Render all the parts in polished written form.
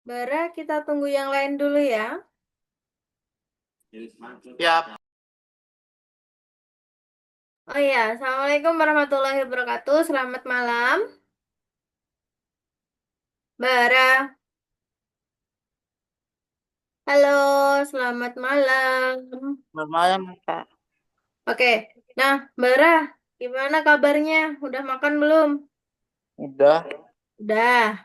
Bara, kita tunggu yang lain dulu ya. Ya, Oh iya, Assalamualaikum warahmatullahi wabarakatuh. Selamat malam. Bara, halo, selamat malam. selamat malam, Kak. Oke, nah, Bara, gimana kabarnya? Udah makan belum? Udah. Udah.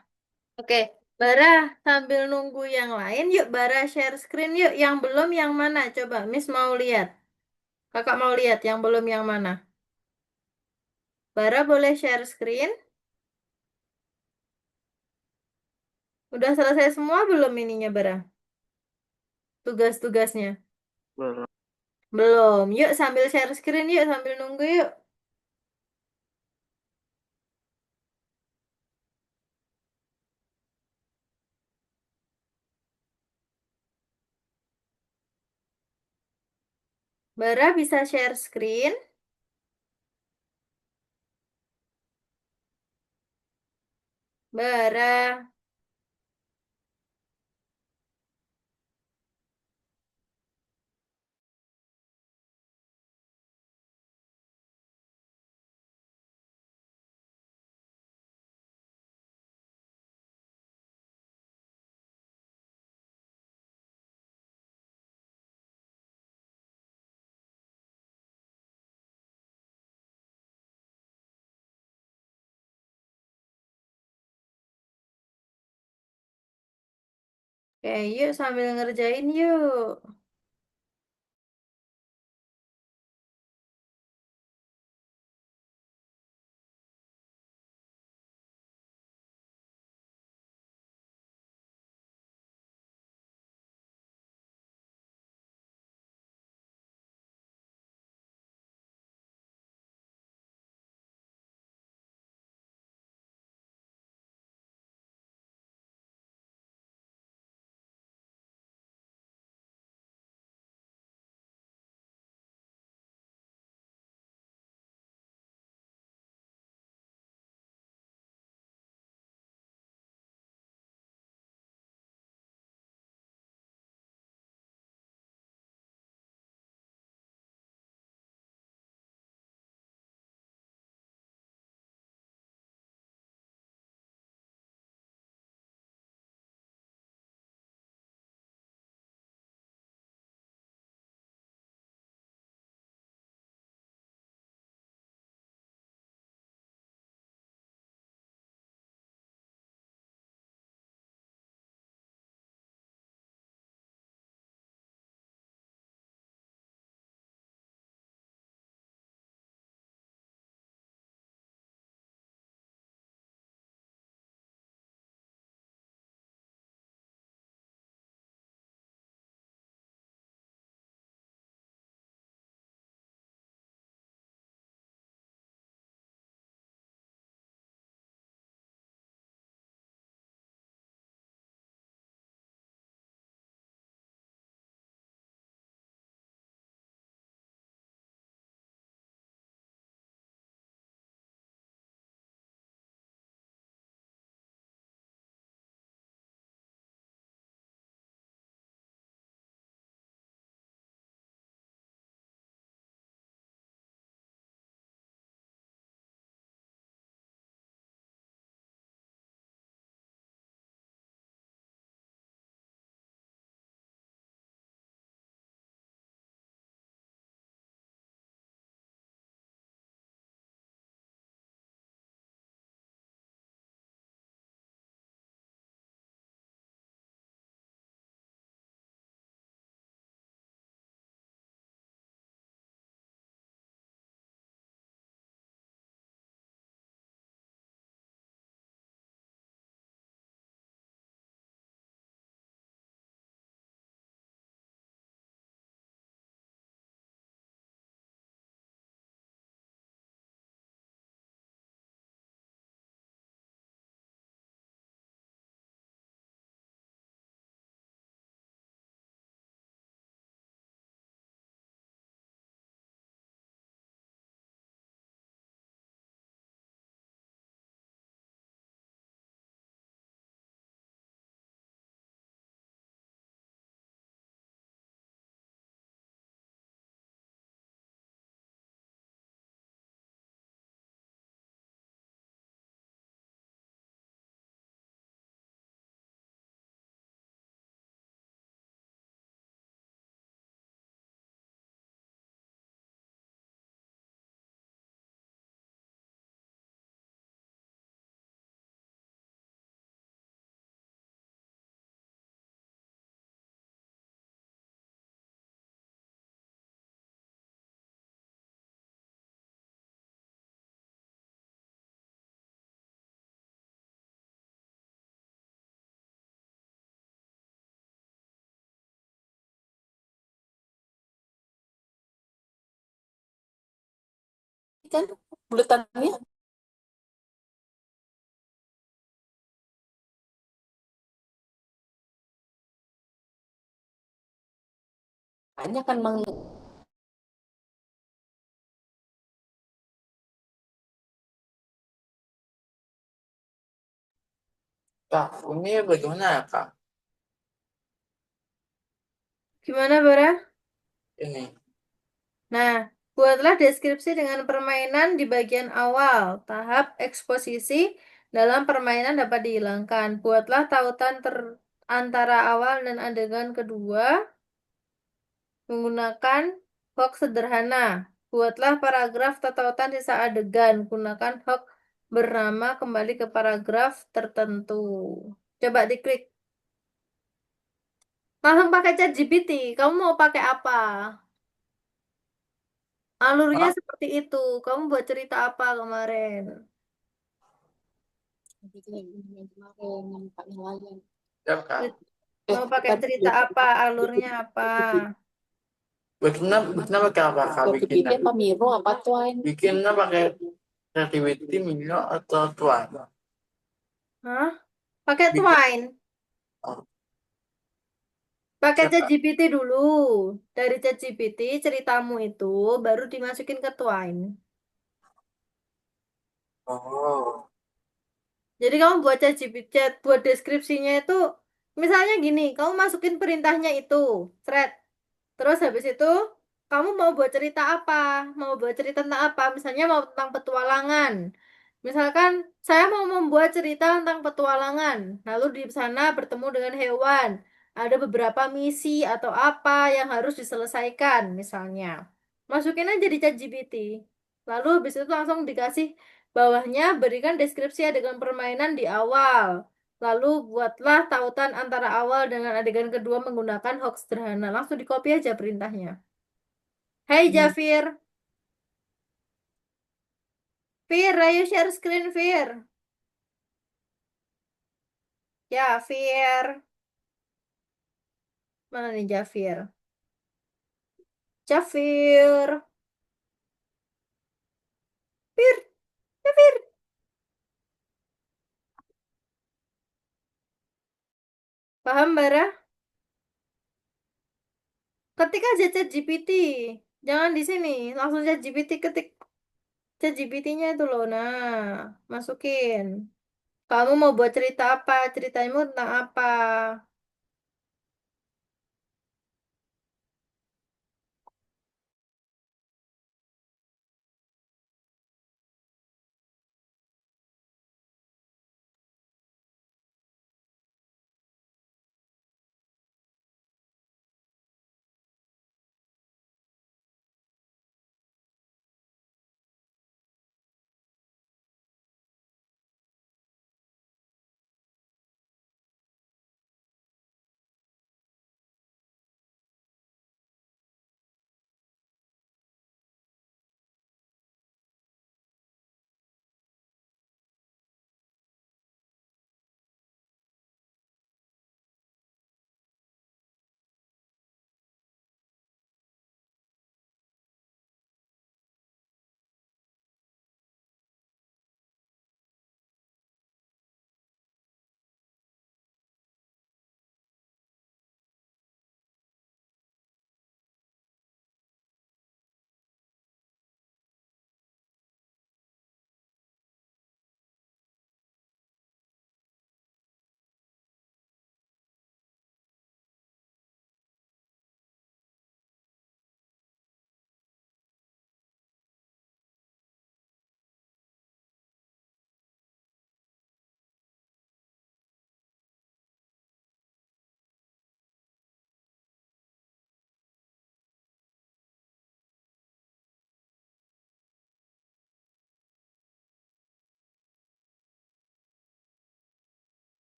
Oke, Bara, sambil nunggu yang lain, yuk Bara share screen yuk. Yang belum yang mana? Coba, Miss mau lihat. Kakak mau lihat yang belum yang mana? Bara boleh share screen? Udah selesai semua belum ininya, Bara? Tugas-tugasnya? Belum. Belum. Yuk sambil share screen yuk sambil nunggu yuk. Bara bisa share screen. Bara. Oke, yuk sambil ngerjain yuk. kan buletannya. Hanya kan Kak, ini bagaimana ya, Kak? Gimana, Bara? Ini. Nah, buatlah deskripsi dengan permainan di bagian awal. Tahap eksposisi dalam permainan dapat dihilangkan. Buatlah tautan antara awal dan adegan kedua menggunakan hook sederhana. Buatlah paragraf atau tautan sisa adegan. Gunakan hook bernama kembali ke paragraf tertentu. Coba diklik. Langsung pakai ChatGPT. Kamu mau pakai apa? Alurnya Hah? seperti itu. Kamu buat cerita apa kemarin? gitu yang kemarin yang Pak Nelayan. Ya, Kak. Mau pakai Tadi cerita apa? Alurnya apa? Bikinnya pakai apa, Kak? Creativity apa Miro apa Twine? Bikinnya pakai Creativity, Mio, atau Tuan? Hah? Pakai Bikin. Twine. Oh, Pakai ya, Kak. ChatGPT dulu. Dari ChatGPT ceritamu itu baru dimasukin ke Twine. Oh. Jadi kamu buat ChatGPT, buat deskripsinya itu misalnya gini, kamu masukin perintahnya itu, thread. Terus habis itu kamu mau buat cerita apa? Mau buat cerita tentang apa? Misalnya mau tentang petualangan. Misalkan saya mau membuat cerita tentang petualangan, lalu di sana bertemu dengan hewan. Ada beberapa misi atau apa yang harus diselesaikan misalnya. Masukin aja di ChatGPT. Lalu habis itu langsung dikasih bawahnya berikan deskripsi adegan permainan di awal. Lalu buatlah tautan antara awal dengan adegan kedua menggunakan hook sederhana. Langsung di copy aja perintahnya. Hai Jafir. Fir, ayo share screen Fir. Ya, Fir. Mana nih Jafir? Jafir. Fir, Jafir. Paham, Bara? Ketik aja chat GPT. Jangan di sini. Langsung chat GPT ketik chat GPT-nya itu loh. Nah, masukin. Kamu mau buat cerita apa? Ceritamu tentang apa?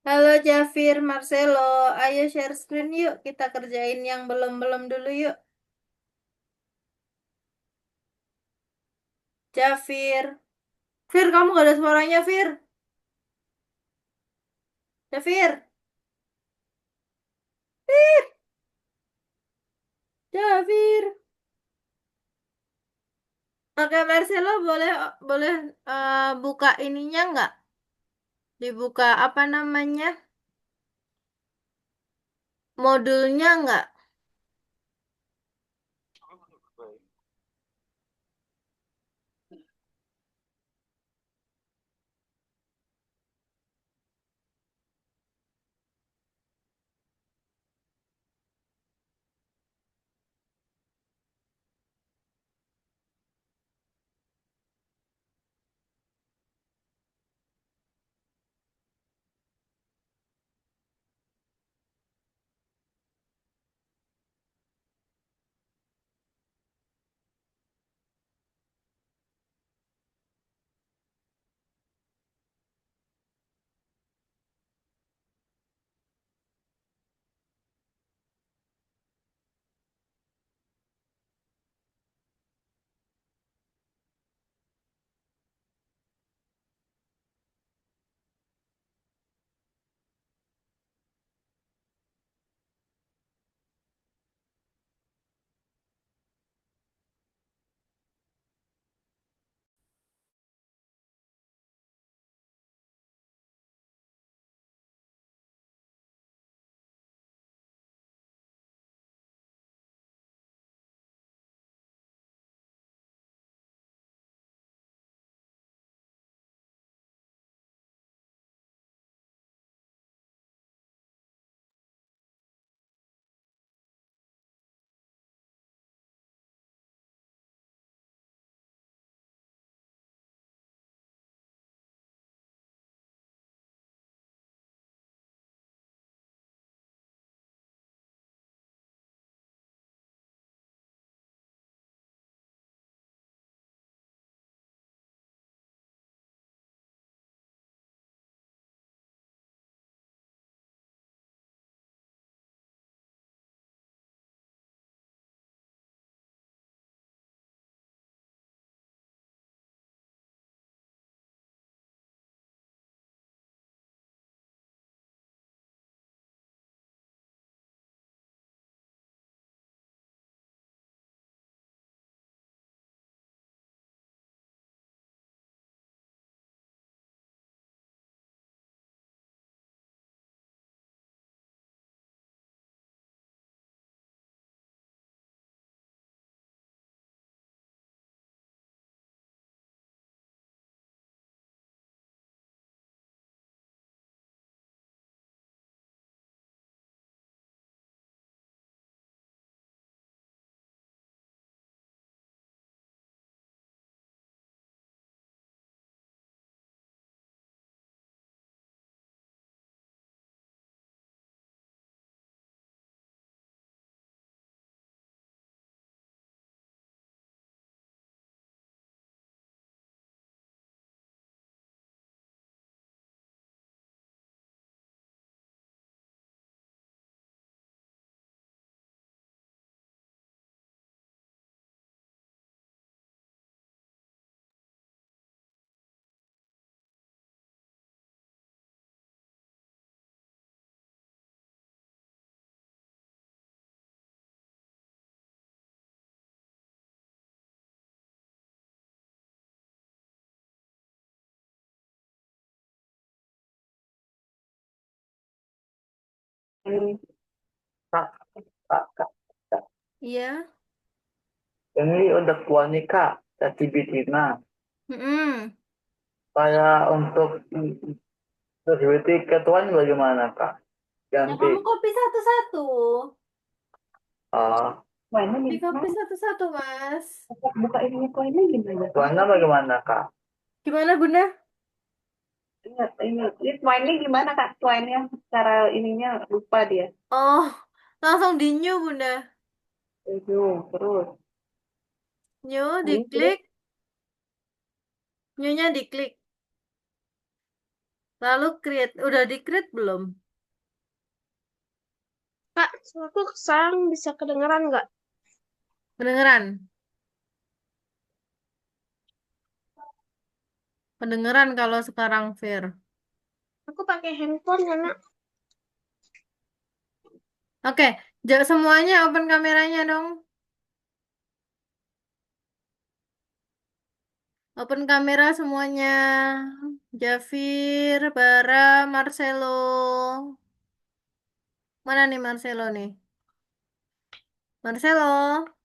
Halo Jafir, Marcelo, ayo share screen yuk. Kita kerjain yang belum-belum dulu yuk. Jafir. Fir, kamu gak ada suaranya, Fir. Jafir. Fir. Jafir. Oke, Marcelo boleh boleh buka ininya nggak? Dibuka apa namanya? Modulnya nggak? Kak, kak, kak, kak. Iya. Ini udah kuat nih kak, ChatGPT-nya. Mm-mm. Saya untuk ChatGPT ketuaan bagaimana kak? Ya Ganti. kamu copy satu-satu. Ah, Mainnya Di copy gimana? satu-satu, Mas. Buka ininya koinnya gimana? ketuanya bagaimana kak? Gimana, Bunda? Ingat, ini mainnya gimana Kak? Mainnya cara ininya lupa dia. Oh, langsung di new, Bunda. Terus. New, Terus. diklik. New-nya diklik. Lalu create, udah di create belum? Kak, aku sekarang bisa kedengeran nggak? Kedengeran? Kedengeran kalau sekarang Fir. Aku pakai handphone karena Oke, semuanya open kameranya dong. Open kamera semuanya. Jafir, Bara, Marcelo. Mana nih Marcelo nih? Marcelo.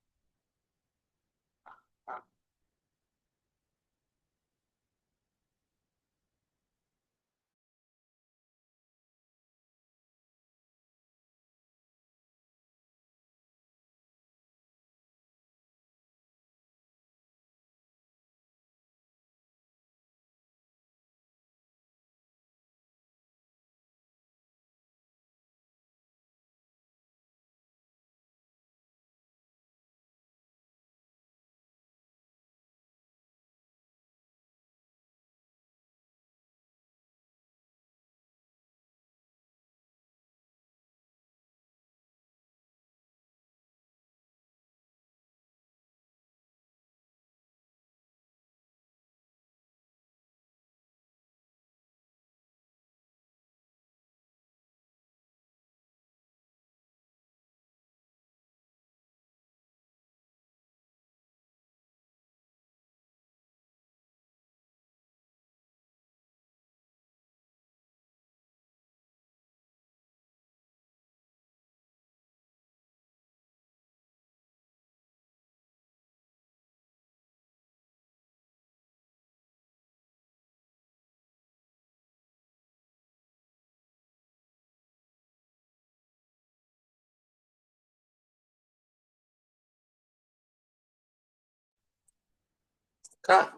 Kak,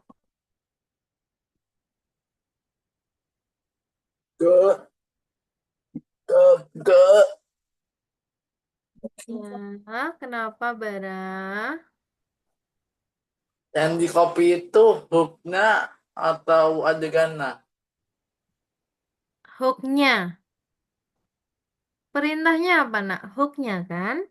ke, ke. Ya, kenapa Bara? Yang di kopi itu hooknya atau adegannya? Hooknya. Perintahnya apa nak? Hooknya kan?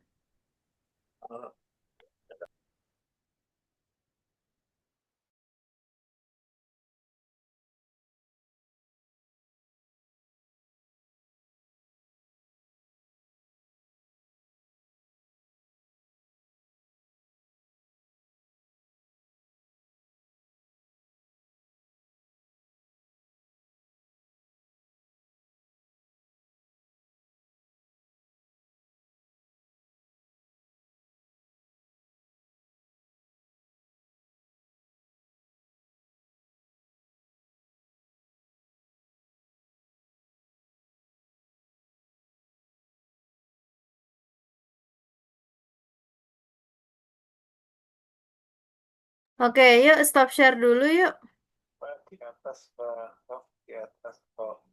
Oke, yuk stop share dulu yuk. Di atas, Pak. Di atas, Pak.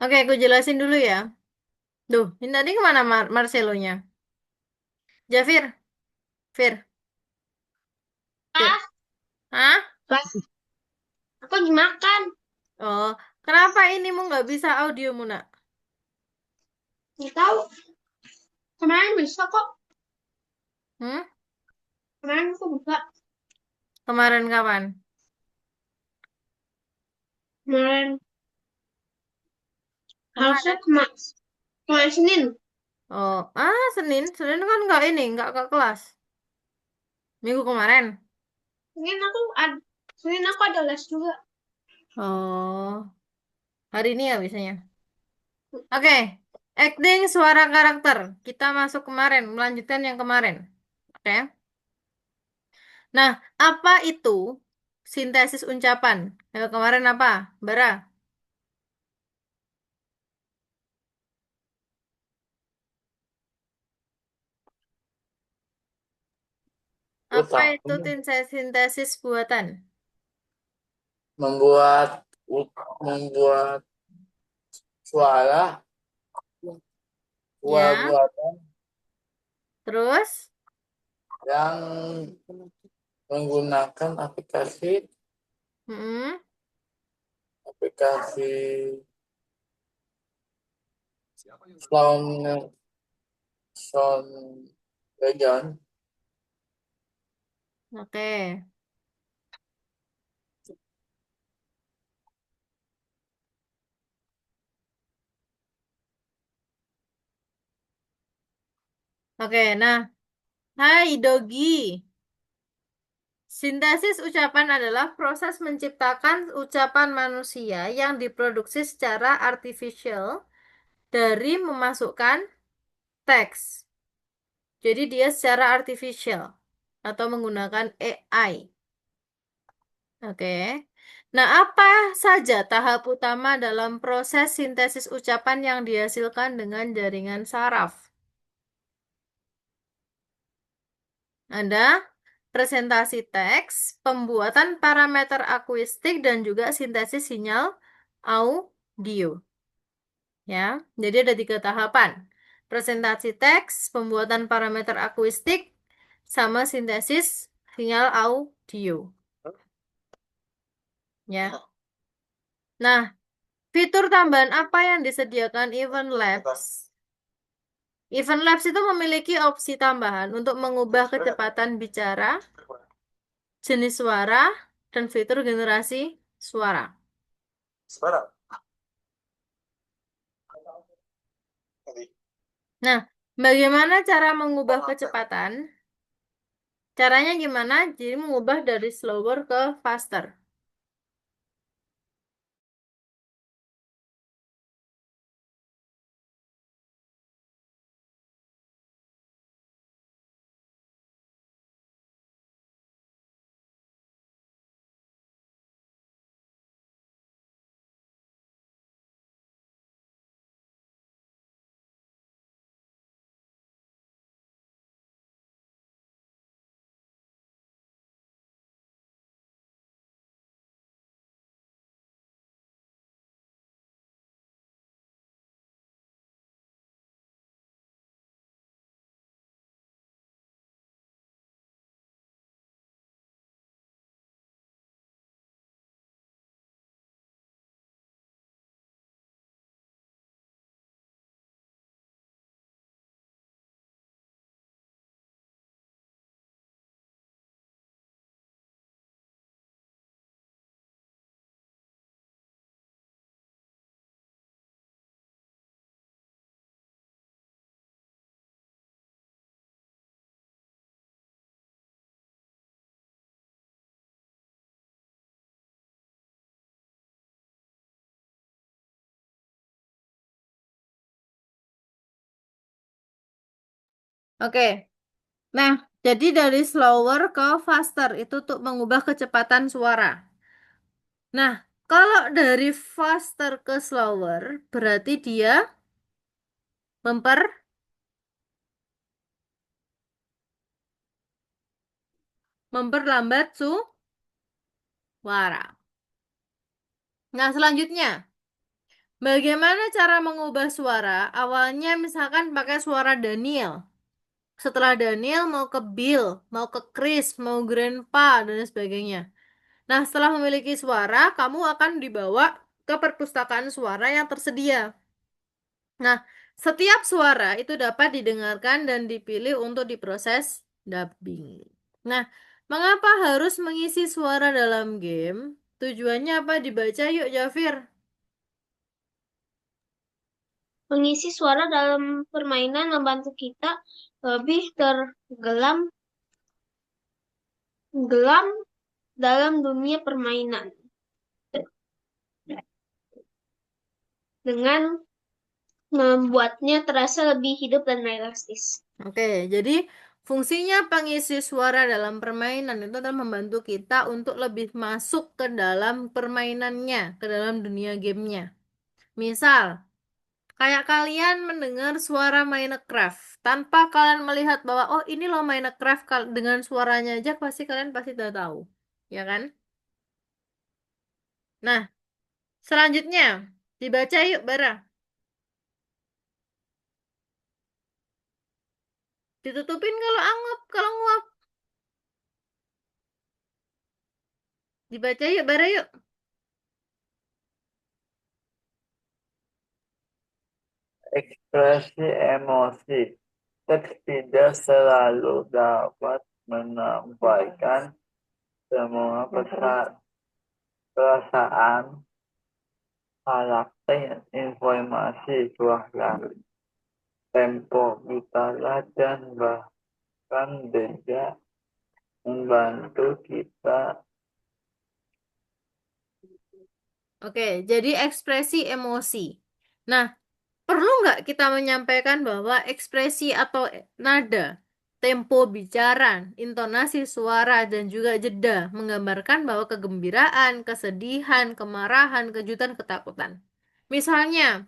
Oke, aku jelasin dulu ya. Duh, ini tadi kemana Marcelonya? Jafir, Fir, Fir. Ah, Hah? Pak, aku lagi makan. Oh, kenapa ini mau nggak bisa audio Muna? Nggak tahu. Kemarin bisa kok. Hmm? Kemarin aku buka. Kemarin kapan? Kemarin harusnya Kemarin. kemarin Senin. Oh, Senin. Senin kan nggak ini, nggak ke kelas. Minggu kemarin. Senin aku ada. Senin aku ada les juga. Oh, hari ini ya biasanya. Oke, acting suara karakter. Kita masuk kemarin, melanjutkan yang kemarin. Oke. Nah, apa itu sintesis ucapan? Kemarin apa? Bara. Apa Utang. itu sintesis buatan? Membuat membuat suara Ya, buatan terus? yang menggunakan Mm-mm. aplikasi Sound Sound Legend. Oke. Oke, nah. Hai Dogi. Sintesis ucapan adalah proses menciptakan ucapan manusia yang diproduksi secara artificial dari memasukkan teks. Jadi dia secara artificial atau menggunakan AI. Oke. Nah, apa saja tahap utama dalam proses sintesis ucapan yang dihasilkan dengan jaringan saraf? Ada presentasi teks, pembuatan parameter akuistik, dan juga sintesis sinyal audio. Ya, jadi ada 3 tahapan. Presentasi teks, pembuatan parameter akuistik, sama sintesis sinyal audio. Ya. Nah, fitur tambahan apa yang disediakan Event Labs? Event Labs itu memiliki opsi tambahan untuk mengubah kecepatan bicara, jenis suara, dan fitur generasi suara. Nah, bagaimana cara mengubah kecepatan? Caranya gimana? Jadi mengubah dari slower ke faster. Oke. Nah, jadi dari slower ke faster itu untuk mengubah kecepatan suara. Nah, kalau dari faster ke slower berarti dia memper memperlambat suara. Nah, selanjutnya Bagaimana cara mengubah suara? Awalnya misalkan pakai suara Daniel. Setelah Daniel mau ke Bill, mau ke Chris, mau Grandpa, dan sebagainya. Nah, setelah memiliki suara, kamu akan dibawa ke perpustakaan suara yang tersedia. Nah, setiap suara itu dapat didengarkan dan dipilih untuk diproses dubbing. Nah, mengapa harus mengisi suara dalam game? Tujuannya apa? Dibaca yuk, Jafir. Mengisi suara dalam permainan membantu kita lebih tergelam gelam dalam dunia permainan dengan membuatnya terasa lebih hidup dan realistis. Oke, jadi fungsinya pengisi suara dalam permainan itu adalah membantu kita untuk lebih masuk ke dalam permainannya, ke dalam dunia gamenya. Misal, kayak kalian mendengar suara Minecraft, tanpa kalian melihat bahwa, oh ini loh Minecraft, dengan suaranya aja kalian pasti udah tahu. Ya kan? Nah, selanjutnya, dibaca yuk, Bara. Ditutupin kalau anggap, kalau nguap. Dibaca yuk, Bara yuk. Ekspresi emosi. Teks tidak selalu dapat menyampaikan semua perasaan, karakter, informasi, suara, tempo, bicara, dan bahkan juga membantu kita. Oke, jadi ekspresi emosi. Nah, perlu nggak kita menyampaikan bahwa ekspresi atau nada, tempo bicara, intonasi suara, dan juga jeda menggambarkan bahwa kegembiraan, kesedihan, kemarahan, kejutan, ketakutan. Misalnya,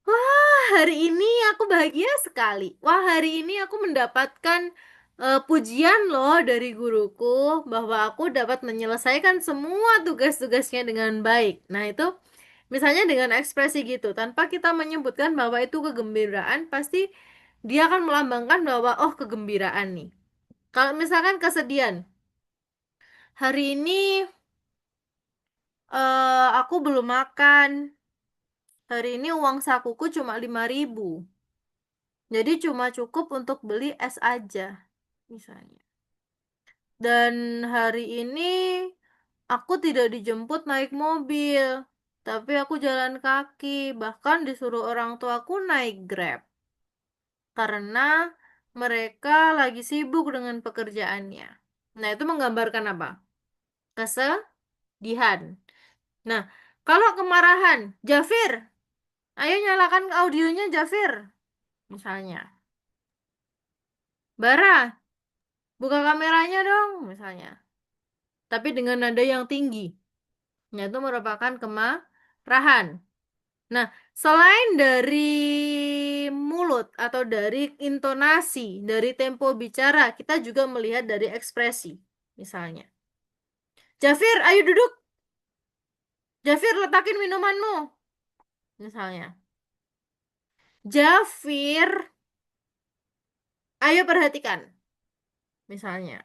wah, hari ini aku bahagia sekali. Wah, hari ini aku mendapatkan pujian loh dari guruku bahwa aku dapat menyelesaikan semua tugas-tugasnya dengan baik. Nah, itu misalnya dengan ekspresi gitu, tanpa kita menyebutkan bahwa itu kegembiraan, pasti dia akan melambangkan bahwa oh, kegembiraan nih. Kalau misalkan kesedihan, hari ini aku belum makan. Hari ini uang sakuku cuma 5.000. Jadi cuma cukup untuk beli es aja, misalnya. Dan hari ini aku tidak dijemput naik mobil, tapi aku jalan kaki. Bahkan disuruh orang tuaku naik Grab. Karena mereka lagi sibuk dengan pekerjaannya. Nah, itu menggambarkan apa? Kesedihan. Nah, kalau kemarahan, Jafir, ayo nyalakan audionya Jafir, misalnya. Bara, buka kameranya dong, misalnya. Tapi dengan nada yang tinggi. Itu merupakan kemarahan. Nah, selain dari mulut atau dari intonasi, dari tempo bicara, kita juga melihat dari ekspresi. Misalnya, Jafir, ayo duduk. Jafir, letakin minumanmu. Misalnya, Jafir, ayo perhatikan. Misalnya.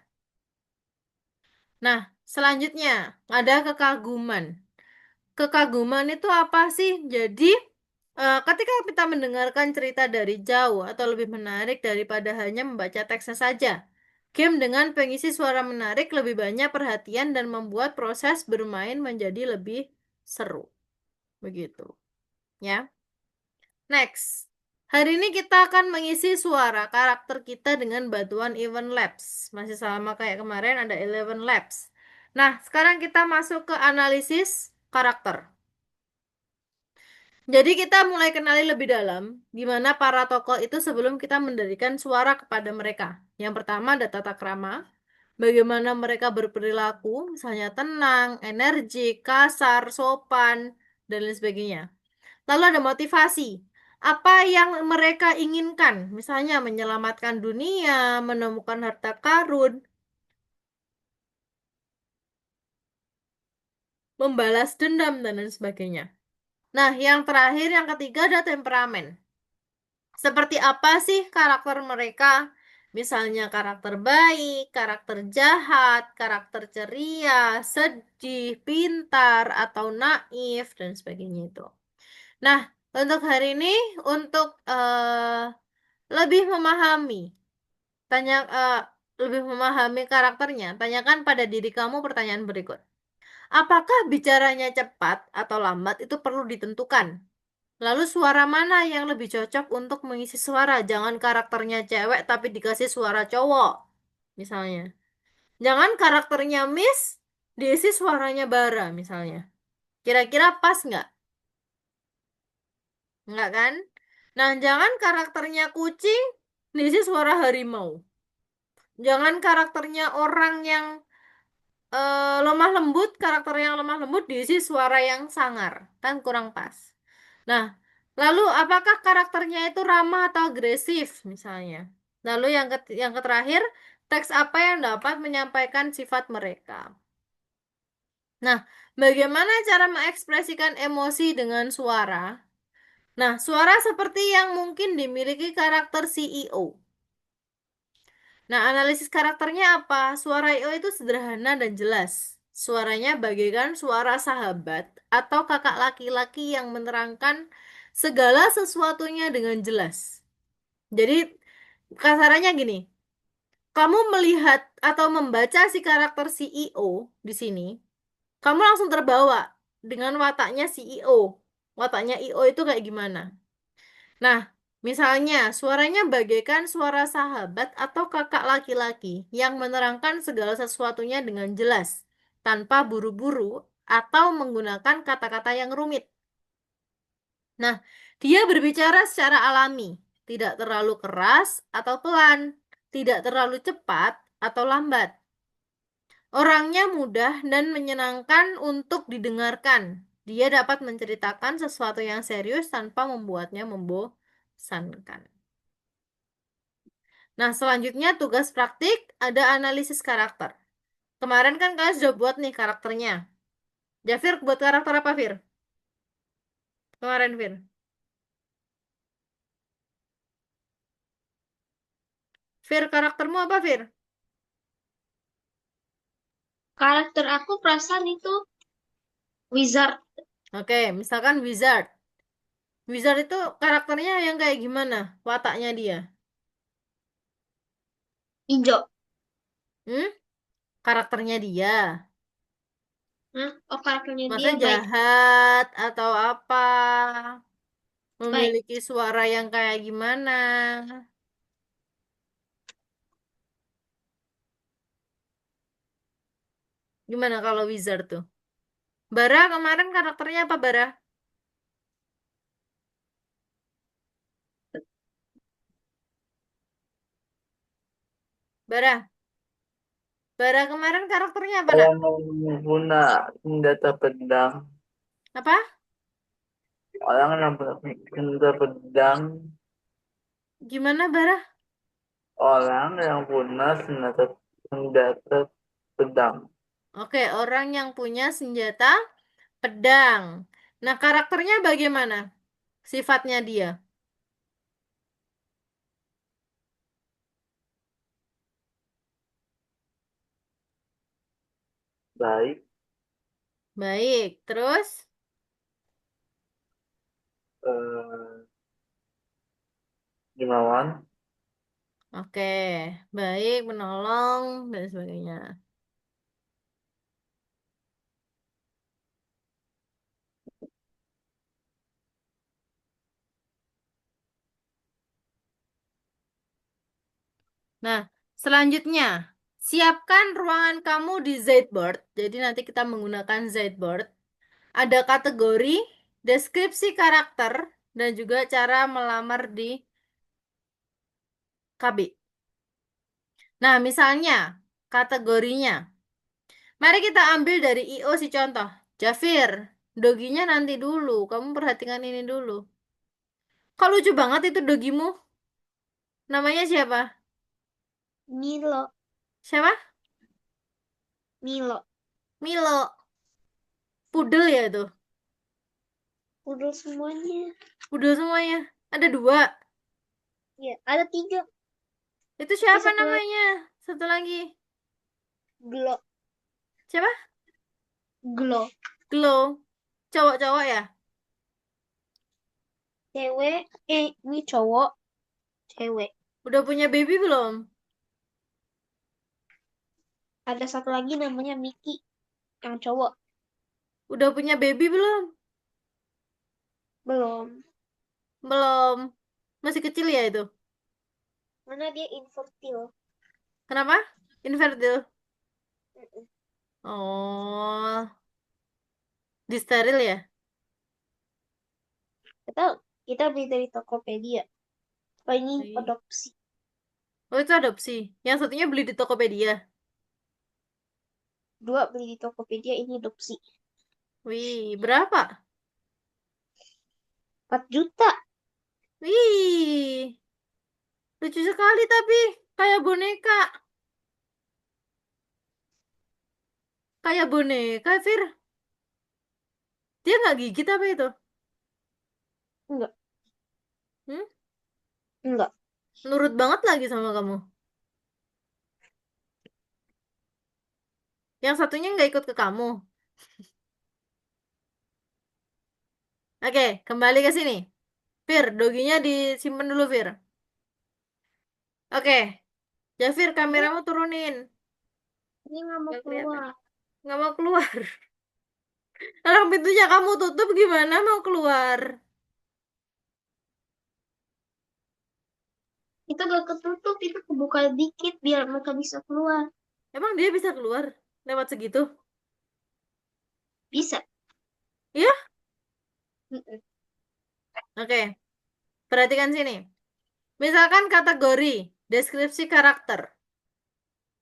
Nah, selanjutnya ada kekaguman. Kekaguman itu apa sih? Jadi, ketika kita mendengarkan cerita dari jauh atau lebih menarik daripada hanya membaca teksnya saja, game dengan pengisi suara menarik lebih banyak perhatian dan membuat proses bermain menjadi lebih seru. Begitu, ya. Next. Hari ini kita akan mengisi suara karakter kita dengan bantuan Event Labs. Masih sama kayak kemarin, ada 11 Labs. Nah, sekarang kita masuk ke analisis karakter. Jadi kita mulai kenali lebih dalam gimana para tokoh itu sebelum kita mendirikan suara kepada mereka. Yang pertama ada tata krama, bagaimana mereka berperilaku, misalnya tenang, energik, kasar, sopan, dan lain sebagainya. Lalu ada motivasi, apa yang mereka inginkan, misalnya menyelamatkan dunia, menemukan harta karun, membalas dendam, dan lain sebagainya. Nah, yang terakhir, yang ketiga ada temperamen. Seperti apa sih karakter mereka? Misalnya karakter baik, karakter jahat, karakter ceria, sedih, pintar, atau naif, dan sebagainya itu. Nah, untuk hari ini, untuk lebih memahami, tanya, lebih memahami karakternya, tanyakan pada diri kamu pertanyaan berikut. Apakah bicaranya cepat atau lambat itu perlu ditentukan? Lalu suara mana yang lebih cocok untuk mengisi suara? Jangan karakternya cewek tapi dikasih suara cowok, misalnya. Jangan karakternya Miss, diisi suaranya Bara, misalnya. Kira-kira pas nggak? Nggak kan? Nah, jangan karakternya kucing, diisi suara harimau. Jangan karakternya orang yang lemah lembut, karakter yang lemah lembut diisi suara yang sangar. Kan kurang pas. Nah, lalu apakah karakternya itu ramah atau agresif misalnya? Lalu yang terakhir, teks apa yang dapat menyampaikan sifat mereka? Nah, bagaimana cara mengekspresikan emosi dengan suara? Nah, suara seperti yang mungkin dimiliki karakter CEO. Nah, analisis karakternya apa? Suara IO itu sederhana dan jelas. Suaranya bagaikan suara sahabat atau kakak laki-laki yang menerangkan segala sesuatunya dengan jelas. Jadi, kasarannya gini, kamu melihat atau membaca si karakter CEO di sini, kamu langsung terbawa dengan wataknya CEO. Wataknya IO itu kayak gimana? Nah, misalnya suaranya bagaikan suara sahabat atau kakak laki-laki yang menerangkan segala sesuatunya dengan jelas, tanpa buru-buru atau menggunakan kata-kata yang rumit. Nah, dia berbicara secara alami, tidak terlalu keras atau pelan, tidak terlalu cepat atau lambat. Orangnya mudah dan menyenangkan untuk didengarkan. Dia dapat menceritakan sesuatu yang serius tanpa membuatnya membosankan. Nah, selanjutnya tugas praktik ada analisis karakter. Kemarin kan kalian sudah buat nih karakternya. Jafir buat karakter apa, Fir? Kemarin, Fir. Fir, karaktermu apa, Fir? Karakter aku perasaan itu wizard. Oke, misalkan Wizard. Wizard itu karakternya yang kayak gimana? Wataknya dia. Hijau. Hmm? Karakternya dia. Hah? Oh, karakternya dia Maksudnya baik. jahat atau apa? Baik. Memiliki suara yang kayak gimana? Gimana kalau Wizard tuh? Bara kemarin karakternya apa, Bara? Bara. Bara kemarin karakternya apa, nak? Orang pengguna senjata pedang, Apa? orang yang punya senjata pedang, Gimana, Bara? orang yang punya senjata senjata pedang. Oke, orang yang punya senjata pedang. Nah, karakternya bagaimana? Sifatnya dia. Baik, Baik, terus? eh, Gimawan, Oke, baik, menolong, dan sebagainya. Nah, selanjutnya, siapkan ruangan kamu di Zboard. Jadi nanti kita menggunakan Zboard. Ada kategori, deskripsi karakter, dan juga cara melamar di KB. Nah, misalnya, kategorinya. Mari kita ambil dari IO si contoh. Jafir, doginya nanti dulu. Kamu perhatikan ini dulu. Kok lucu banget itu dogimu? Namanya siapa? Milo. Siapa? Milo. Milo. Pudel ya itu. Udah semuanya. Udah semuanya. Ada 2. Ya, ada 3. Itu siapa satu lagi. namanya? Satu lagi. Glow. Siapa? Glow. Glow. Cowok-cowok ya? Cewek. Ini cowok. Cewek. Udah punya baby belum? Ada satu lagi namanya Mickey. Yang cowok. Udah punya baby belum? Belum. Belum. Masih kecil ya itu? Mana dia infertil. Kenapa? Infertil. Mm-mm. Oh, disteril ya? Kita beli dari Tokopedia. Oh, ini Iya. adopsi. Oh, itu adopsi. Yang satunya beli di Tokopedia. 2 beli di Tokopedia, ini adopsi. Wih, berapa? 4 juta. Wih, lucu sekali tapi kayak boneka. Kayak boneka, Fir. Dia nggak gigit apa itu? Enggak. Hmm? Enggak. Nurut banget lagi sama kamu. Yang satunya nggak ikut ke kamu. Oke, kembali ke sini. Fir, doginya disimpan dulu, Fir. Oke, Jafir, Ini, kameramu turunin. ini nggak mau Nggak kelihatan. keluar. Nggak mau keluar. Orang pintunya kamu tutup gimana mau keluar? Itu gak ketutup, itu kebuka dikit biar mereka bisa keluar. Emang dia bisa keluar lewat segitu? Bisa. Iya? Mm-mm. Oke, perhatikan sini. Misalkan kategori, deskripsi karakter.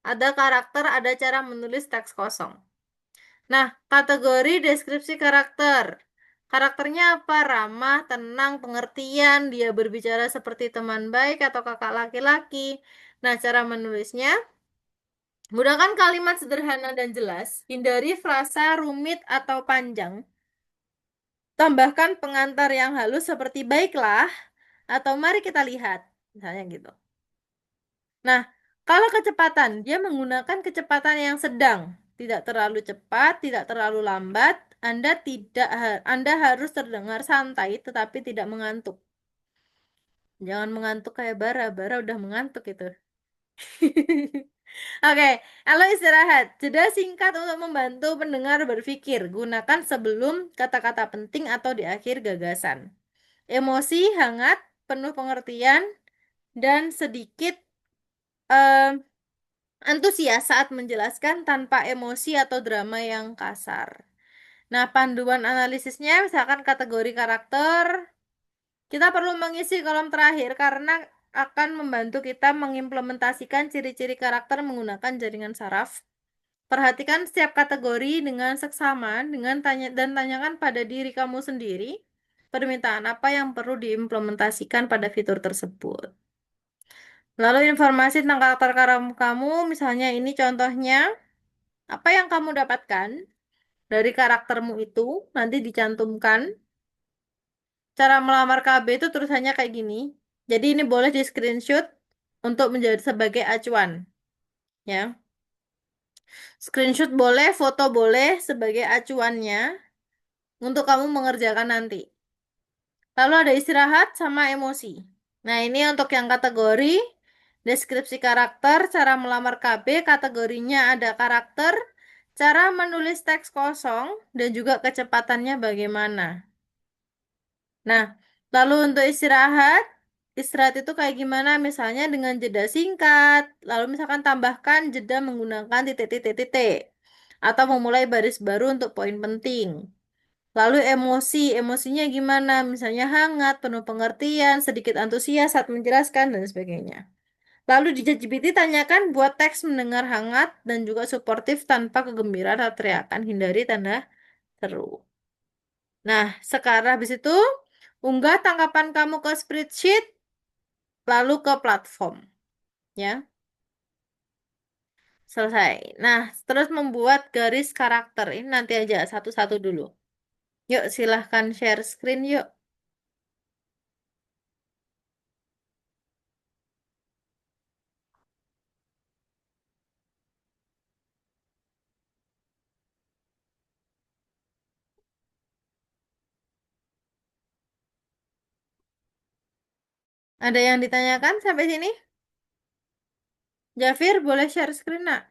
Ada karakter, ada cara menulis teks kosong. Nah, kategori deskripsi karakter. Karakternya apa? Ramah, tenang, pengertian, dia berbicara seperti teman baik atau kakak laki-laki. Nah, cara menulisnya, gunakan kalimat sederhana dan jelas, hindari frasa rumit atau panjang. Tambahkan pengantar yang halus seperti baiklah atau mari kita lihat. Misalnya gitu. Nah, kalau kecepatan, dia menggunakan kecepatan yang sedang. Tidak terlalu cepat, tidak terlalu lambat. Anda harus terdengar santai tetapi tidak mengantuk. Jangan mengantuk kayak Bara. Bara udah mengantuk itu. Oke, kalau istirahat, jeda singkat untuk membantu pendengar berpikir. Gunakan sebelum kata-kata penting atau di akhir gagasan. Emosi hangat, penuh pengertian, dan sedikit em, antusias saat menjelaskan tanpa emosi atau drama yang kasar. Nah, panduan analisisnya misalkan kategori karakter, kita perlu mengisi kolom terakhir karena akan membantu kita mengimplementasikan ciri-ciri karakter menggunakan jaringan saraf. Perhatikan setiap kategori dengan seksama dan tanyakan pada diri kamu sendiri permintaan apa yang perlu diimplementasikan pada fitur tersebut. Lalu informasi tentang karakter kamu, misalnya ini contohnya, apa yang kamu dapatkan dari karaktermu itu nanti dicantumkan. Cara melamar KB itu tulisannya kayak gini. Jadi ini boleh di screenshot untuk menjadi sebagai acuan, ya. Screenshot boleh, foto boleh sebagai acuannya untuk kamu mengerjakan nanti. Lalu ada istirahat sama emosi. Nah, ini untuk yang kategori deskripsi karakter, cara melamar KB, kategorinya ada karakter, cara menulis teks kosong, dan juga kecepatannya bagaimana. Nah, lalu untuk istirahat, istirahat itu kayak gimana? Misalnya dengan jeda singkat, lalu misalkan tambahkan jeda menggunakan titik-titik-titik, atau memulai baris baru untuk poin penting. Lalu emosinya gimana? Misalnya hangat, penuh pengertian, sedikit antusias saat menjelaskan, dan sebagainya. Lalu di ChatGPT tanyakan buat teks mendengar hangat dan juga suportif tanpa kegembiraan atau teriakan. Hindari tanda seru. Nah, sekarang habis itu unggah tangkapan kamu ke spreadsheet, lalu ke platform. Ya, selesai. Nah, terus membuat garis karakter. Ini nanti aja satu-satu dulu. Yuk, silahkan share screen yuk. Ada yang ditanyakan sampai sini? Jafir, boleh share screen, nak?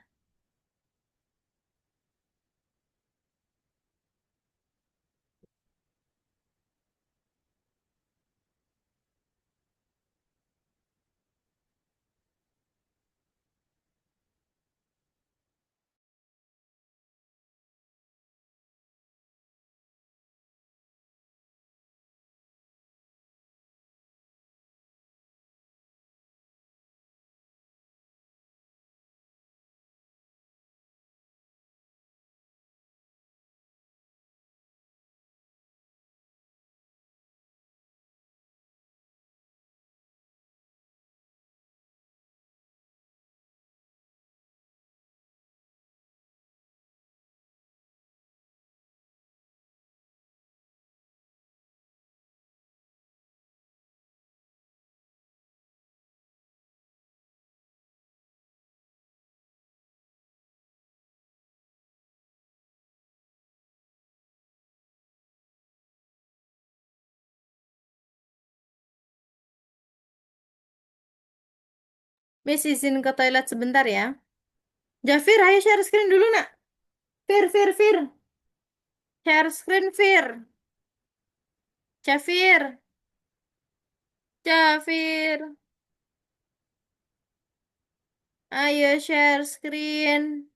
Miss izin ke toilet sebentar ya. Jafir, ayo share screen dulu, nak. Fir. Share screen, Fir. Jafir. Jafir. Ayo share screen.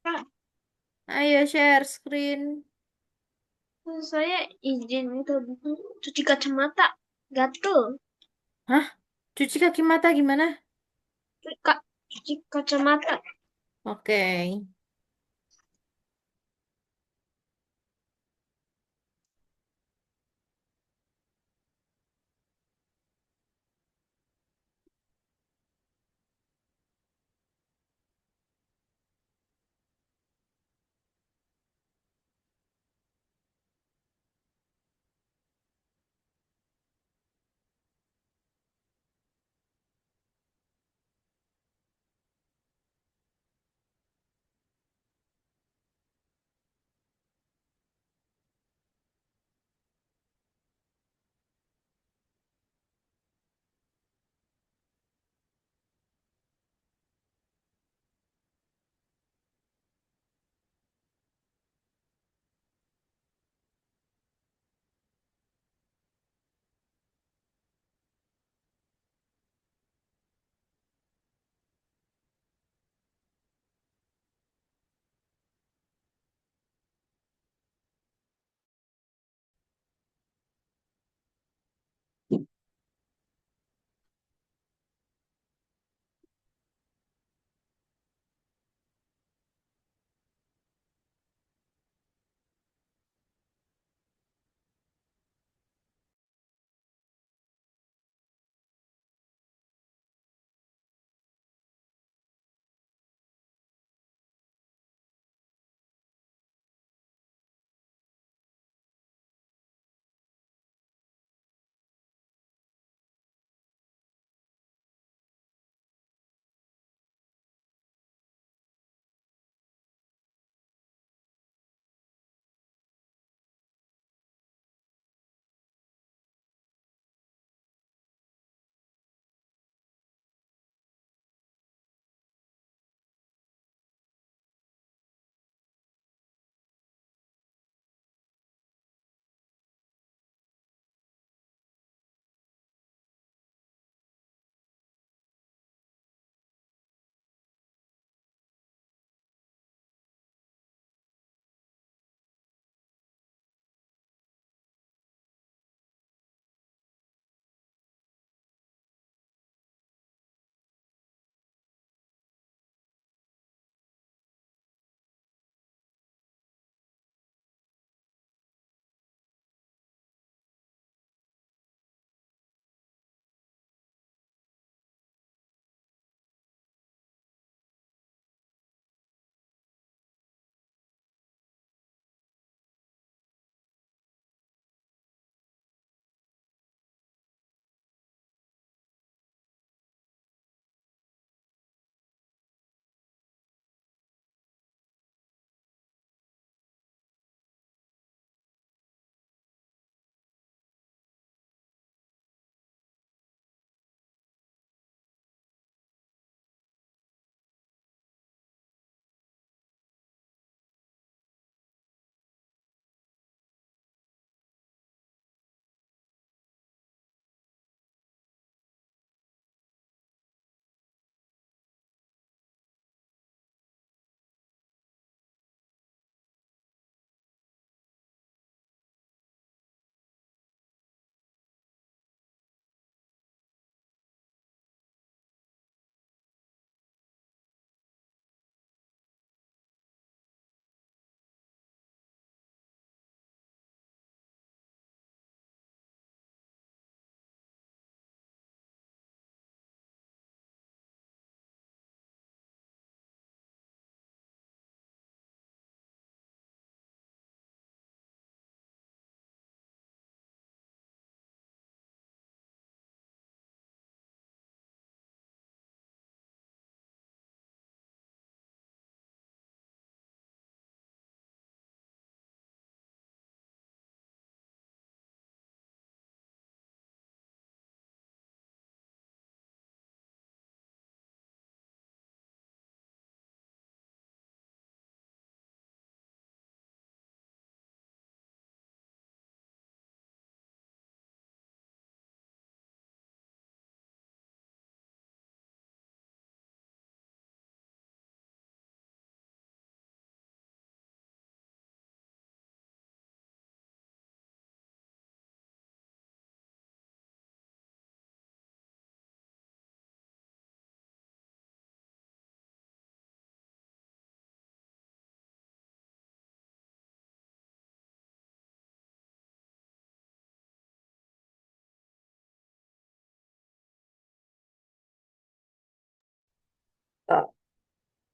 Kak, Ayo share screen. saya izin ke cuci kacamata. Gatel. Hah? Cuci kaki mata gimana? Kak, cuci kacamata. Oke.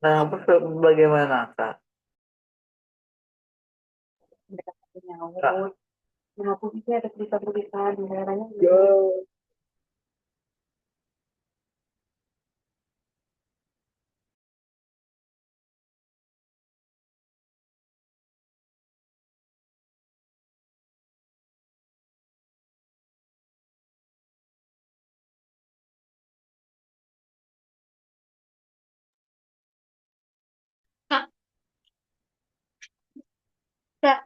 Nah, bagaimana, Kak? Mendekati Kak, nyaut. Nah, aku sih ada berita-berita di daerahnya. Kak, Kak,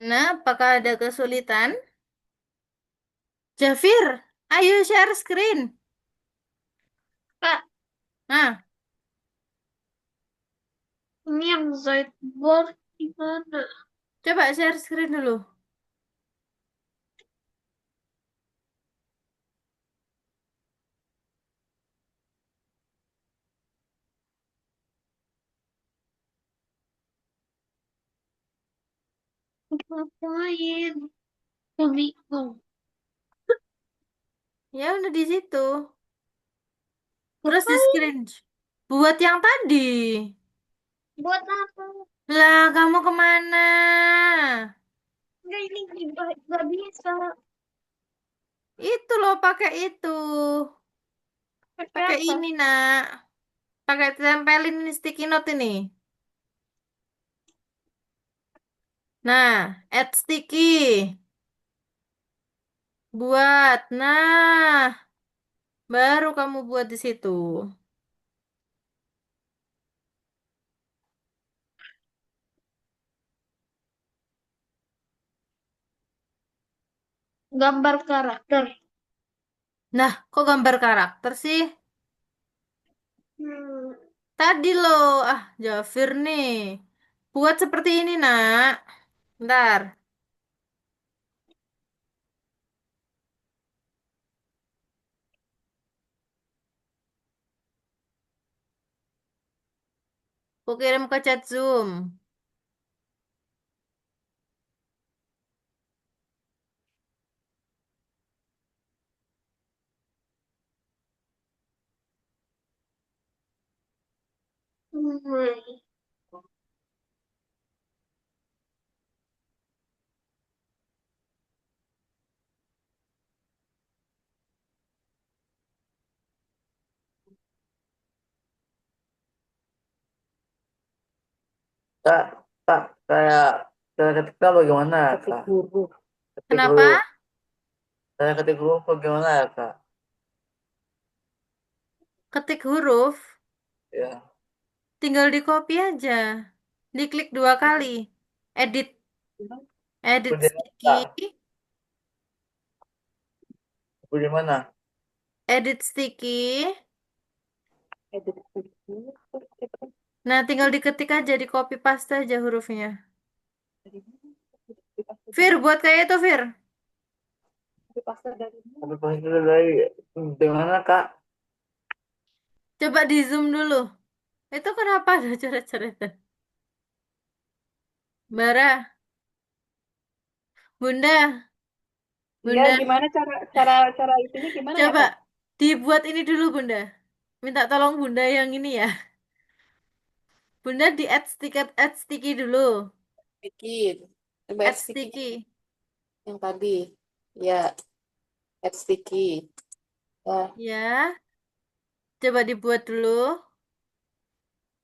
Nah, apakah ada kesulitan? Jafir, ayo share screen. Kak, Nah, ini yang Zoidboard gimana? Coba share screen dulu. Ngapain? Suamiku. Ya udah di situ. Terus di Ngapain? screen. Buat yang tadi. Buat apa? Lah, kamu kemana? Enggak, ini nggak bisa. Itu loh, pakai itu. Pakai Pakai apa? ini, nak. Pakai tempelin ini sticky note ini. Nah, add sticky. Buat. Nah, baru kamu buat di situ. Gambar karakter. Nah, kok gambar karakter sih? Hmm. Tadi loh, Jafir nih. Buat seperti ini, nak. Bentar. Aku kirim ke chat Zoom. Hmm. Kak, kak, kayak cara ketiknya bagaimana, Kak? Ketik Kenapa? huruf. Cara ketik huruf bagaimana ya, Kak? Ketik huruf. Ya, Tinggal di copy aja. Diklik 2 kali. Edit. Edit kemudian Kak, sticky. bagaimana? Edit sticky. Edit. Nah, tinggal diketik aja, di copy paste aja hurufnya. Fir, buat kayak itu, Fir. Tapi pas itu dari mana, Kak? Coba di zoom dulu. Itu kenapa ada coret-coretan? Bara, Bunda, Iya, Bunda. gimana cara cara cara itunya gimana ya, Coba Kak? dibuat ini dulu, Bunda. Minta tolong Bunda yang ini ya. Bunda di add sticky dulu. Bikin Add basic sticky. yang tadi ya, add sticky ya, Ya, coba dibuat dulu.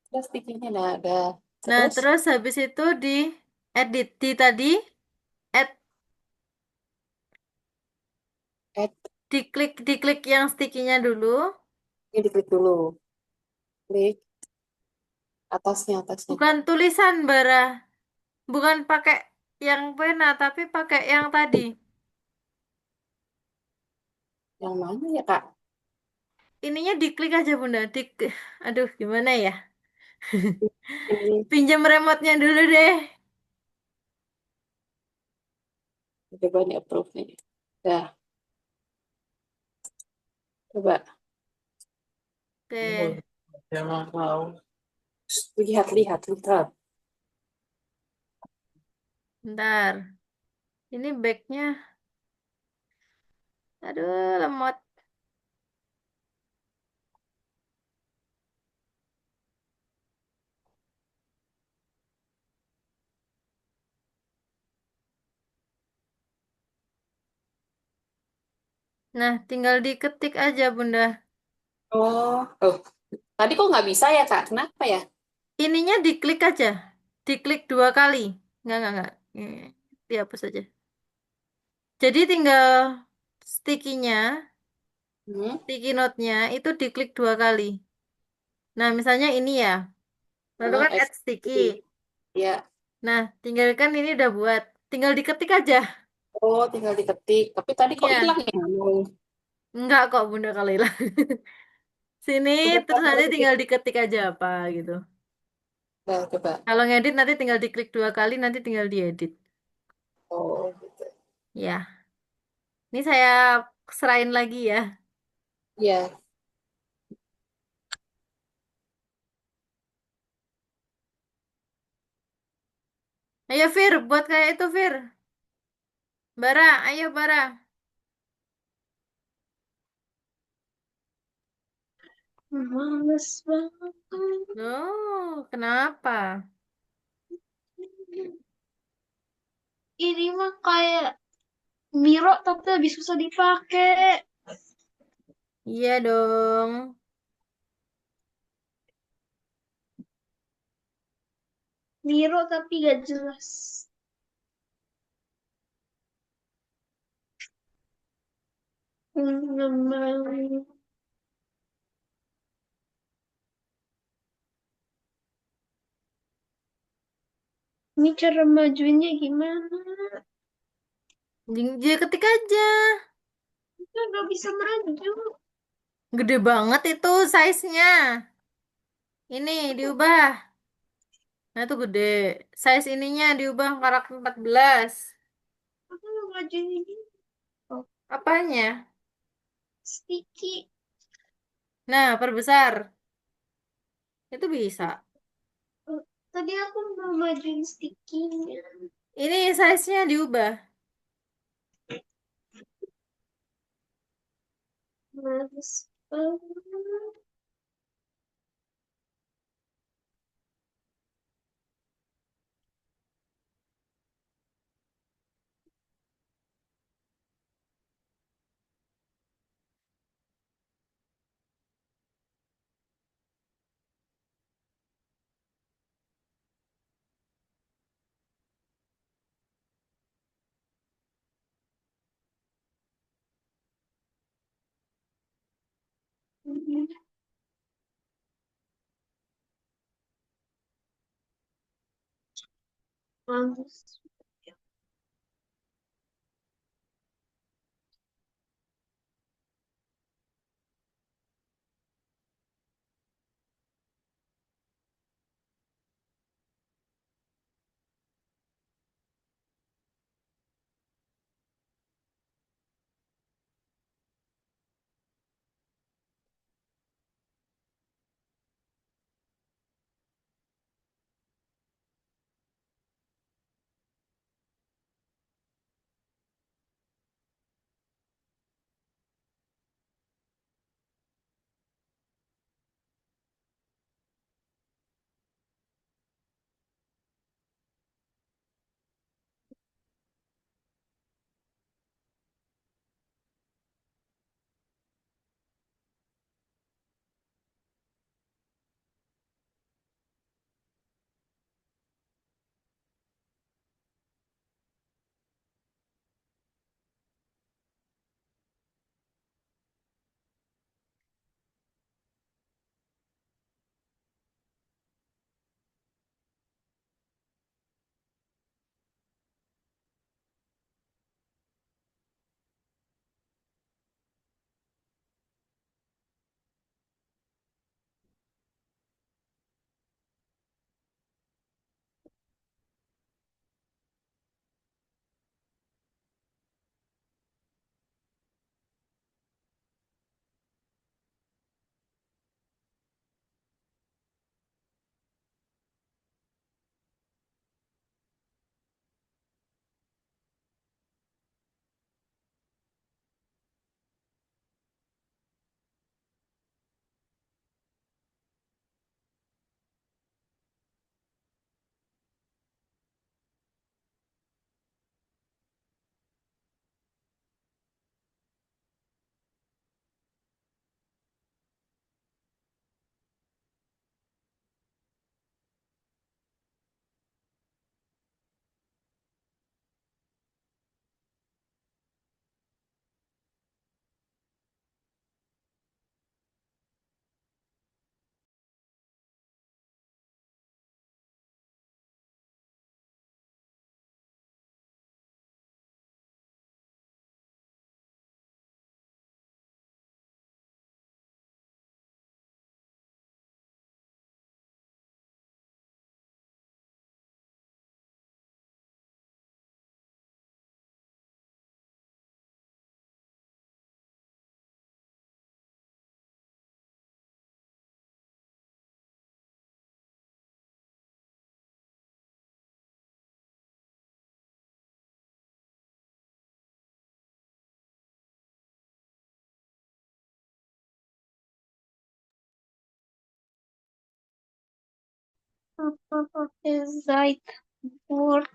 terus stikinya udah ada, Nah, terus terus habis itu di edit di tadi add add, diklik yang stikinya dulu. ini diklik dulu, klik atasnya Bukan tulisan, Bara. Bukan pakai yang pena, tapi pakai yang tadi. yang mana ya, Kak? Ininya diklik aja, Bunda. Aduh, gimana ya? Ini Pinjam remote-nya dulu deh. coba nih approve nih, dah coba Oke, Emang tahu. lihat lihat lihat. bentar. Ini backnya. Aduh, lemot. Nah, tinggal diketik aja, Bunda. Oh, tadi kok nggak bisa ya, Kak? Kenapa ya? Ininya diklik aja. Diklik 2 kali. Enggak. Dihapus aja. Jadi tinggal sticky-nya, Hmm? sticky note-nya itu diklik 2 kali. Nah, misalnya ini ya. Lalu kan Add add sticky. sticky ya. Nah, tinggalkan ini udah buat. Tinggal diketik aja. Oh, tinggal diketik, tapi tadi kok Iya. hilang ya? Enggak kok, Bunda, kalau hilang. Sini, Udah terus tahu nanti gitu. tinggal diketik aja apa gitu. Nah, coba. Kalau ngedit nanti tinggal diklik 2 kali, nanti tinggal diedit. Oh, gitu. Ya, ini saya serain lagi ya. Iya. Ayo Fir, buat kayak itu Fir. Bara, ayo Bara. Males banget. Oh, kenapa? Ini mah kayak Miro tapi lebih susah dipakai. Iya dong. Miro tapi gak jelas. Hmm, Ini cara majuinnya gimana? Dia ketik aja. Kita gak bisa maju. Gede banget itu size-nya. Ini diubah. Nah, itu gede. Size ininya diubah karakter 14. Aku mau majuin ini. Oh, Apanya? sticky. Nah, perbesar. Itu bisa. Oh, tadi aku mau majuin sticky-nya. Ini size-nya diubah. Males banget. Males. Apa pakai Zite board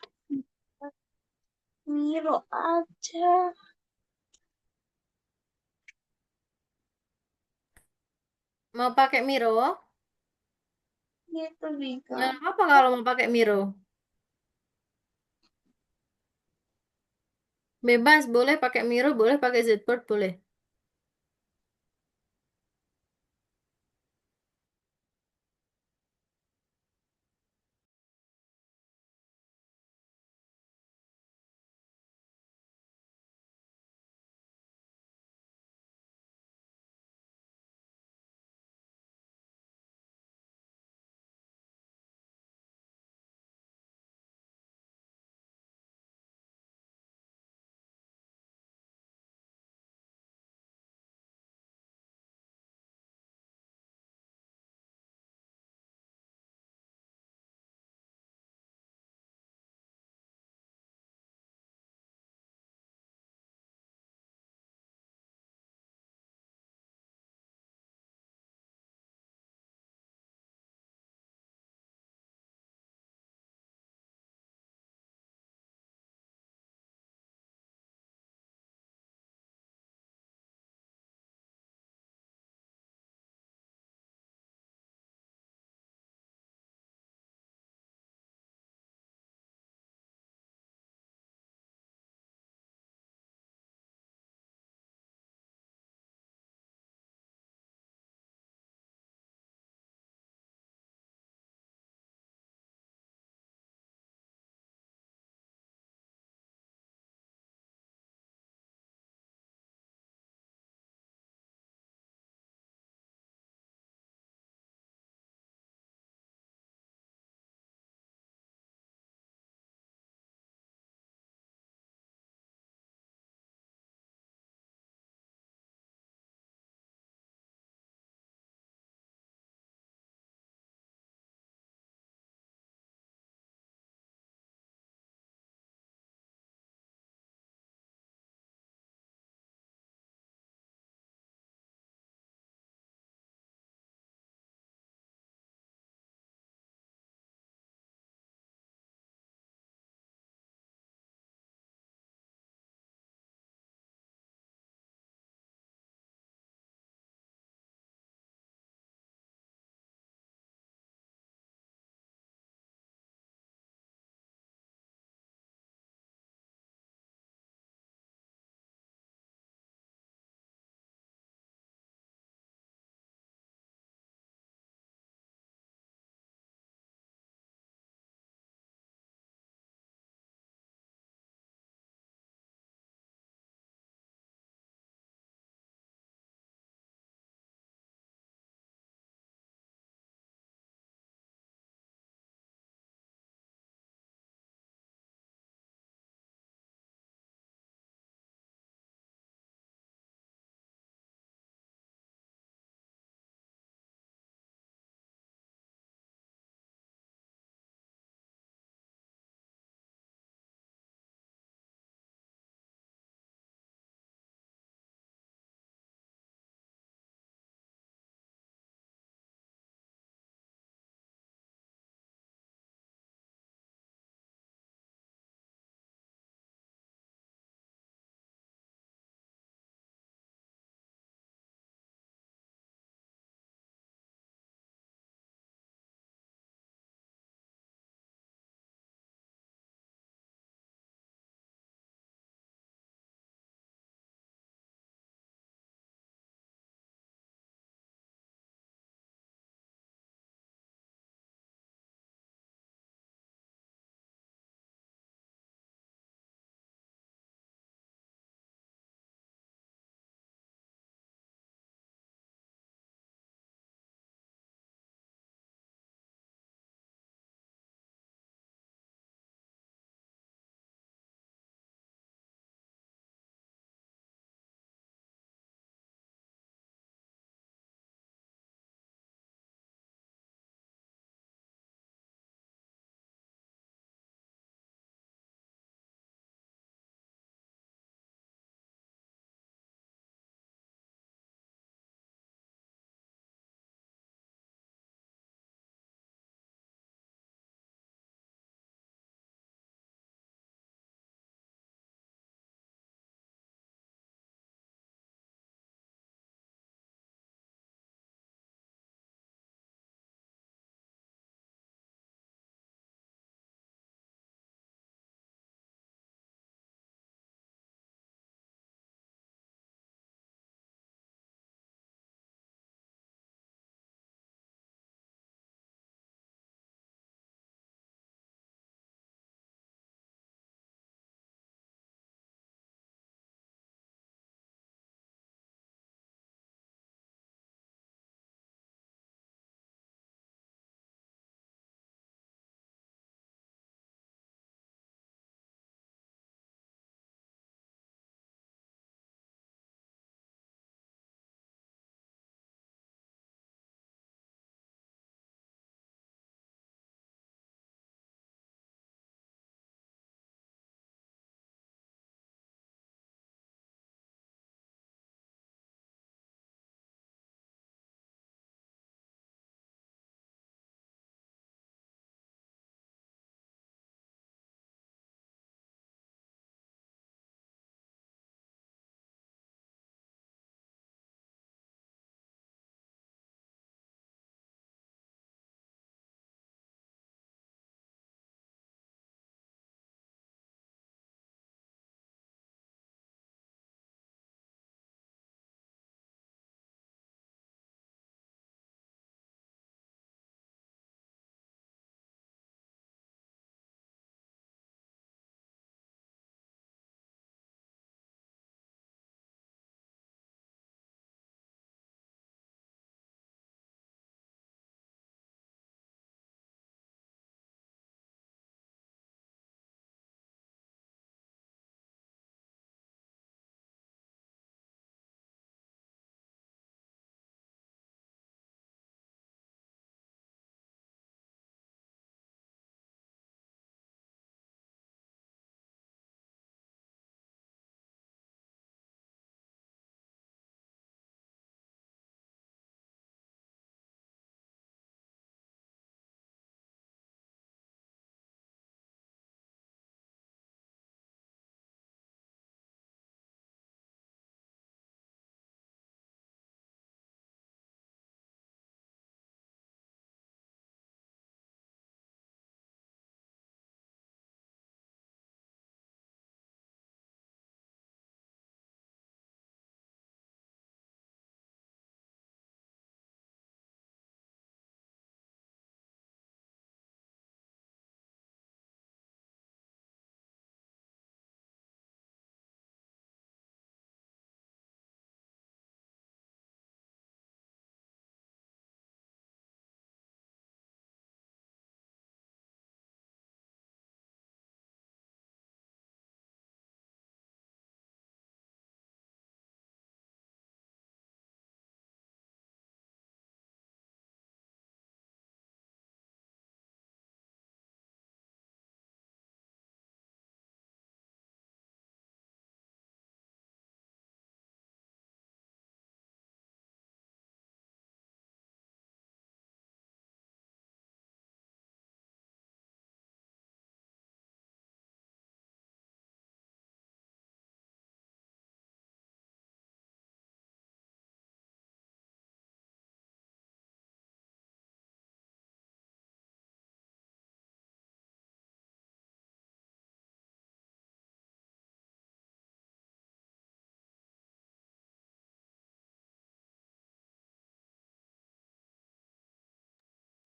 Miro aja. Mau pakai Miro? Gitu, Bika. Nggak apa kalau mau pakai Miro. Bebas, boleh pakai Miro, boleh pakai Zboard, boleh.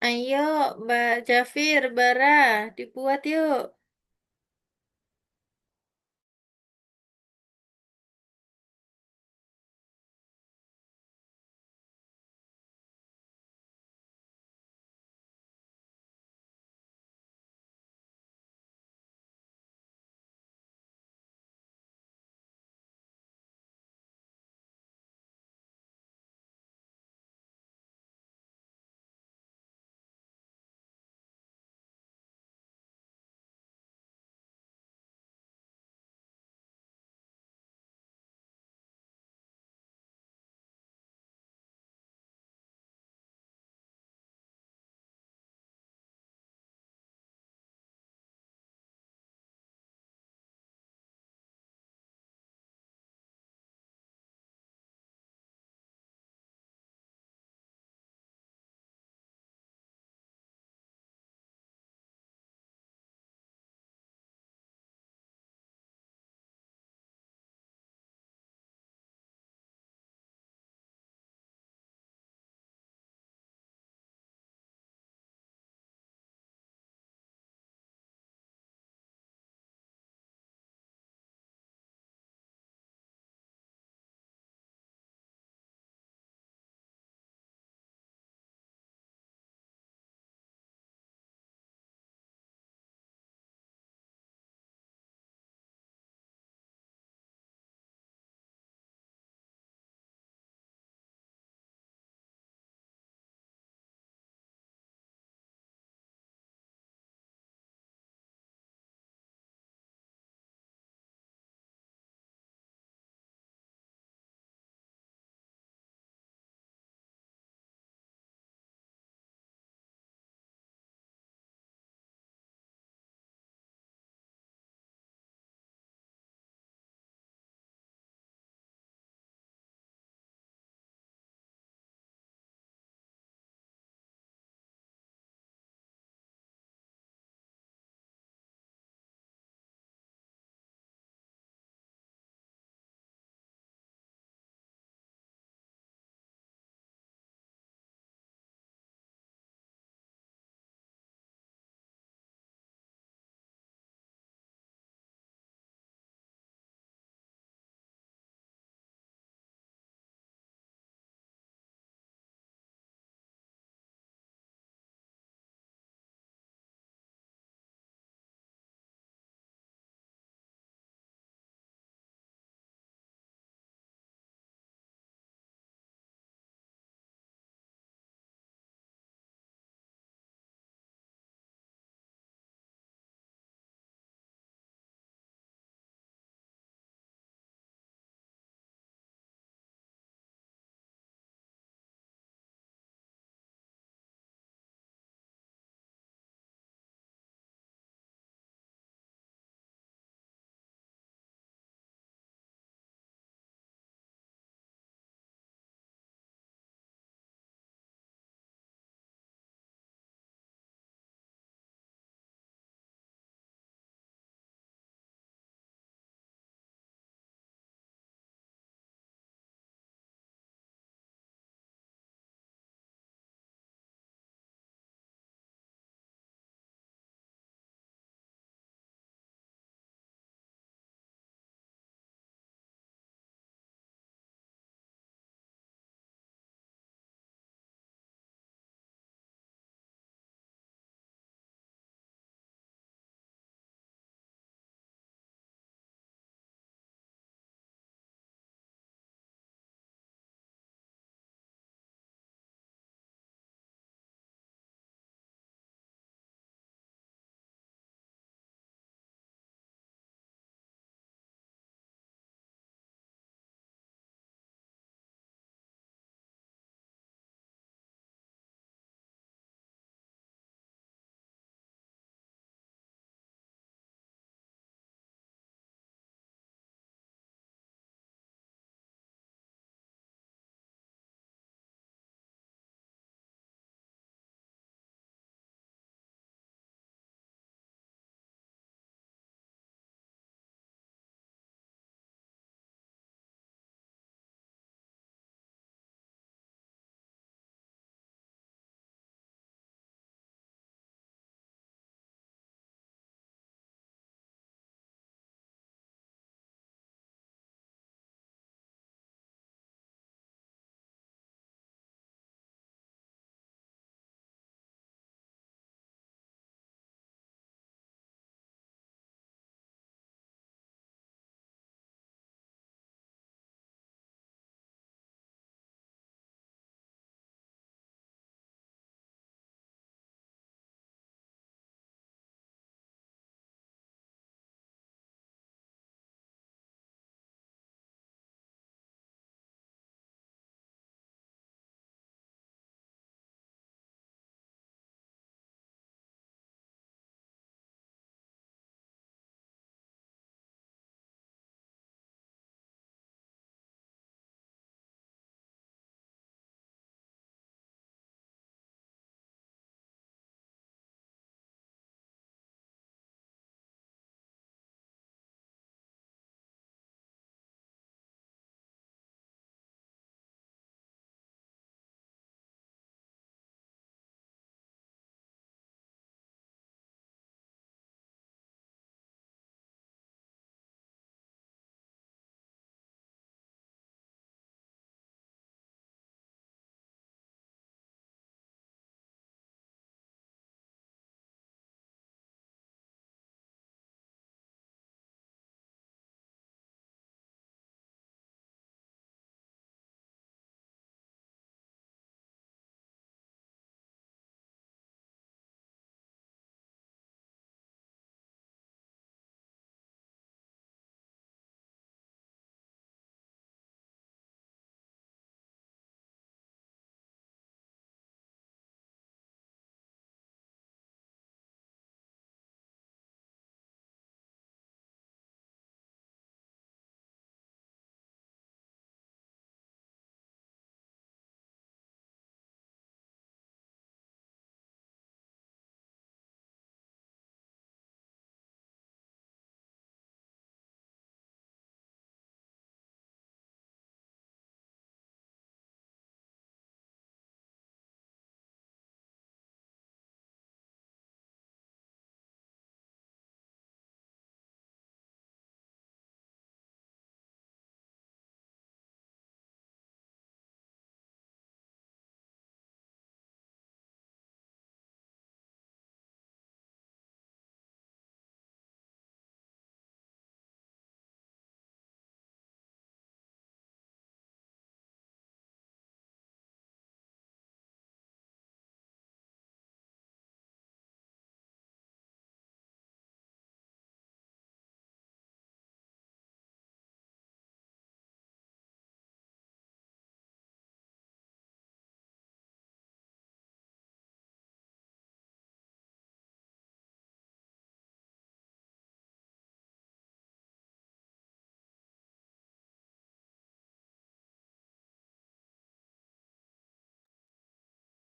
Ayo, Mbak Jafir, Bara, dibuat yuk.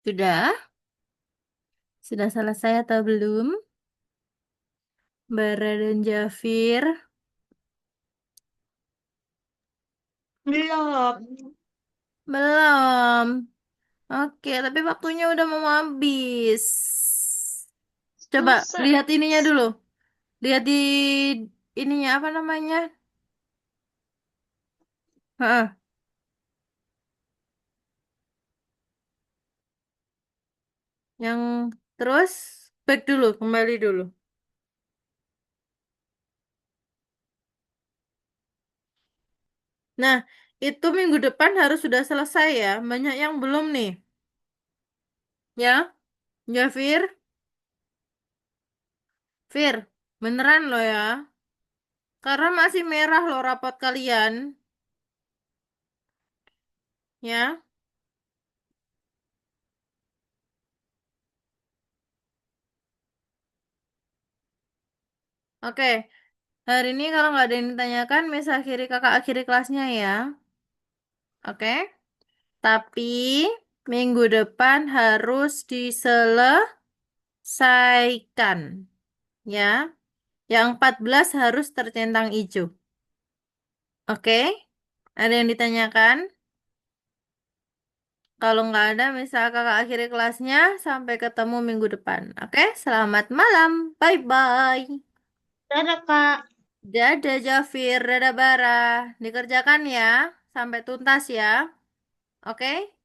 Sudah? Sudah selesai atau belum? Bara dan Jafir. Belum. Belum. Oke, tapi waktunya udah mau habis. Coba Masa? lihat ininya dulu. Lihat di ininya apa namanya? Heeh. Yang terus back dulu, kembali dulu. Nah, itu minggu depan harus sudah selesai ya. Banyak yang belum nih. Ya, ya Fir. Fir, beneran loh ya. Karena masih merah loh rapot kalian. Ya, oke. Hari ini kalau nggak ada yang ditanyakan, Miss akhiri kakak akhiri kelasnya ya. Oke. Tapi minggu depan harus diselesaikan. Ya. Yang 14 harus tercentang hijau. Oke. Ada yang ditanyakan? Kalau nggak ada, misal kakak akhiri kelasnya. Sampai ketemu minggu depan. Oke. Selamat malam. Bye-bye. Dadah, Kak. Dadah Jafir, dadah Bara. Dikerjakan ya. Sampai tuntas ya. Oke.